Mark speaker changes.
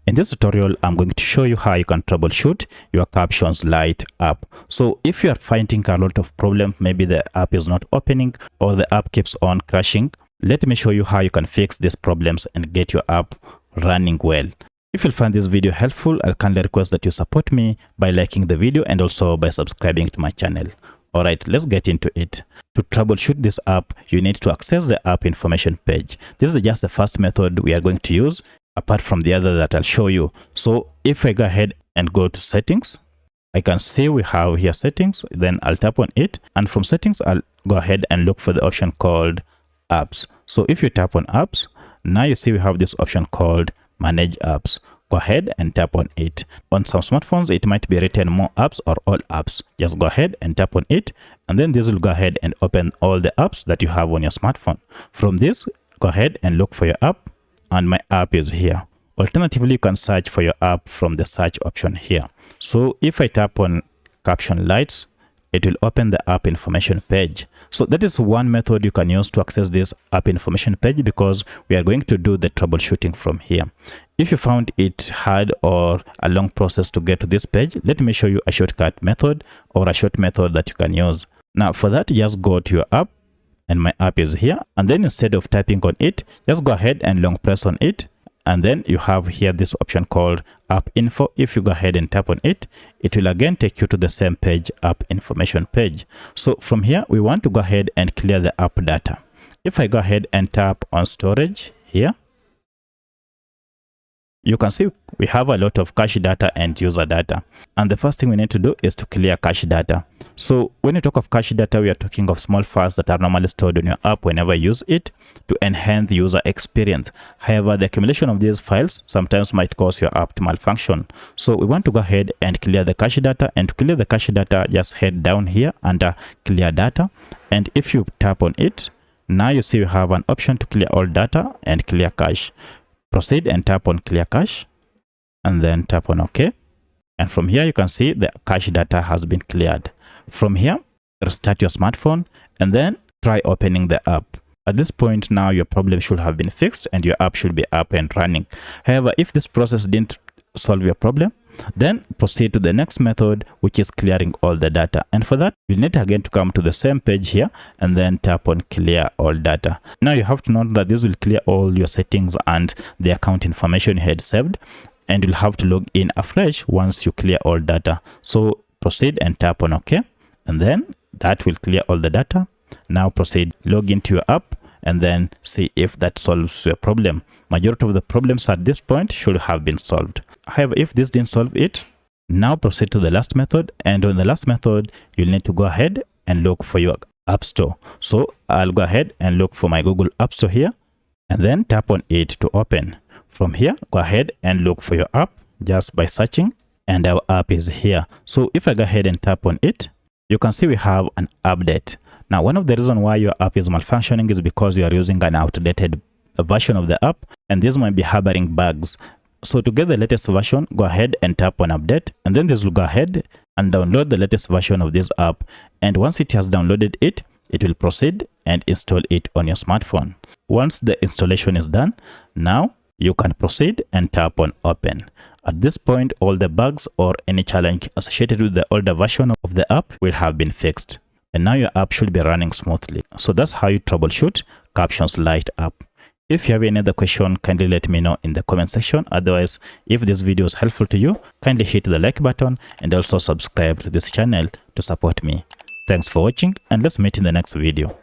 Speaker 1: In this tutorial, I'm going to show you how you can troubleshoot your Captions Lite app. So if you are finding a lot of problems, maybe the app is not opening or the app keeps on crashing, let me show you how you can fix these problems and get your app running well. If you find this video helpful, I'll kindly request that you support me by liking the video and also by subscribing to my channel. Alright, let's get into it. To troubleshoot this app, you need to access the app information page. This is just the first method we are going to use, apart from the other that I'll show you. So if I go ahead and go to settings, I can see we have here settings, then I'll tap on it, and from settings I'll go ahead and look for the option called apps. So if you tap on apps, now you see we have this option called manage apps. Go ahead and tap on it. On some smartphones it might be written more apps or all apps. Just go ahead and tap on it, and then this will go ahead and open all the apps that you have on your smartphone. From this, go ahead and look for your app, and my app is here. Alternatively, you can search for your app from the search option here. So if I tap on Captions Lite, it will open the app information page. So that is one method you can use to access this app information page, because we are going to do the troubleshooting from here. If you found it hard or a long process to get to this page, let me show you a shortcut method or a short method that you can use. Now for that, just go to your app, and my app is here, and then instead of typing on it, just go ahead and long press on it, and then you have here this option called app info. If you go ahead and tap on it, it will again take you to the same page, app information page. So from here, we want to go ahead and clear the app data. If I go ahead and tap on storage here, you can see we have a lot of cache data and user data. And the first thing we need to do is to clear cache data. So when you talk of cache data, we are talking of small files that are normally stored in your app whenever you use it to enhance the user experience. However, the accumulation of these files sometimes might cause your app to malfunction. So we want to go ahead and clear the cache data. And to clear the cache data, just head down here under clear data. And if you tap on it, now you see we have an option to clear all data and clear cache. Proceed and tap on clear cache, and then tap on OK. And from here, you can see the cache data has been cleared. From here, restart your smartphone and then try opening the app. At this point now, your problem should have been fixed and your app should be up and running. However, if this process didn't solve your problem, then proceed to the next method, which is clearing all the data. And for that, you'll need again to come to the same page here and then tap on clear all data. Now you have to note that this will clear all your settings and the account information you had saved, and you'll have to log in afresh once you clear all data. So proceed and tap on OK, and then that will clear all the data. Now proceed, log into your app, and then see if that solves your problem. Majority of the problems at this point should have been solved. However, if this didn't solve it, now proceed to the last method. And on the last method, you'll need to go ahead and look for your App Store. So I'll go ahead and look for my Google App Store here, and then tap on it to open. From here, go ahead and look for your app just by searching, and our app is here. So if I go ahead and tap on it, you can see we have an update. Now, one of the reasons why your app is malfunctioning is because you are using an outdated version of the app, and this might be harboring bugs. So to get the latest version, go ahead and tap on update, and then this will go ahead and download the latest version of this app. And once it has downloaded it, it will proceed and install it on your smartphone. Once the installation is done, now you can proceed and tap on open. At this point, all the bugs or any challenge associated with the older version of the app will have been fixed, and now your app should be running smoothly. So that's how you troubleshoot Captions Lite app. If you have any other question, kindly let me know in the comment section. Otherwise, if this video is helpful to you, kindly hit the like button and also subscribe to this channel to support me. Thanks for watching, and let's meet in the next video.